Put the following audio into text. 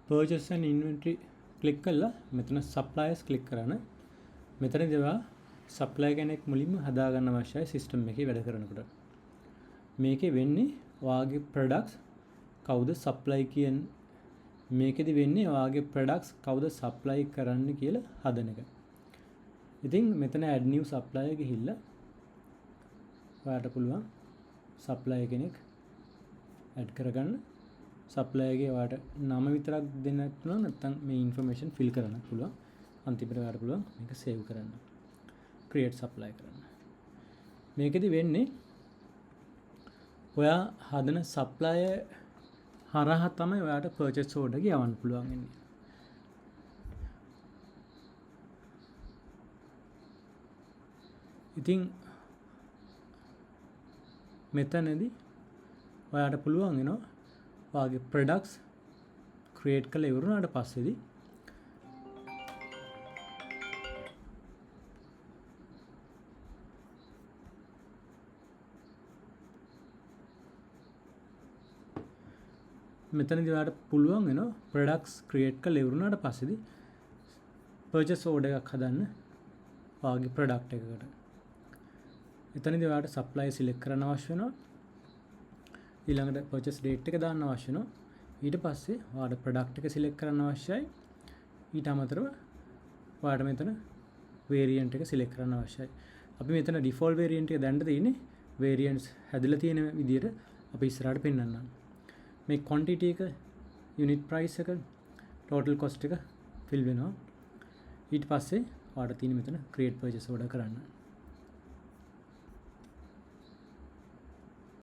purchase and inventory click කරලා මෙතන suppliers click කරන්න. මෙතනදී ඔයා supply කෙනෙක් මුලින්ම හදා ගන්න අවශ්‍යයි system එකේ වැඩ කරනකොට. මේකේ වෙන්නේ ඔයාගේ products කවුද supply කියන්නේ මේකෙදි වෙන්නේ ඔයාගේ products කවුද supply කරන්න කියලා හදන එක. ඉතින් මෙතන add new supplier ගිහිල්ලා ඔයාට පුළුවන් supplier කෙනෙක් add කරගන්න. supplier ගේ ඔයාට නම විතරක් දෙන්න පුළුවන් නැත්නම් මේ information fill කරන්න පුළුවන්. අන්තිමට ඔයාට පුළුවන් මේක save කරන්න. create supplier කරන්න. මේකෙදි වෙන්නේ ඔයා හදන supplier හරහා තමයි ඔයාට purchase order එක යවන්න පුළුවන් වෙන්නේ. ඉතින් මෙතනදී ඔයාට පුළුවන් වෙනවා ඔයාගේ products create කරලා ඉවරුනාට පස්සේදී මෙතනදී ඔයාලට පුළුවන් වෙනවා products create කරලා ඉවරුනාට පස්සේදී purchase order එකක් හදන්න ඔයාගේ product එකකට. එතනදී ඔයාලට supplier select කරන්න අවශ්‍ය වෙනවා. ඊළඟට purchase date එක දාන්න අවශ්‍ය වෙනවා. ඊට පස්සේ ඔයාලට product එක select කරන්න අවශ්‍යයි. ඊට අමතරව ඔයාලට මෙතන variant එක select කරන්න අවශ්‍යයි. අපි මෙතන default variant එක දැන්න තියෙන්නේ variants හැදලා තියෙන විදිහට අපි ඉස්සරහට පෙන්නන්නම්. මේ quantity එක unit price එක total cost එක fill වෙනවා. ඊට පස්සේ ඔයාලට තියෙන මෙතන create purchase order කරන්න.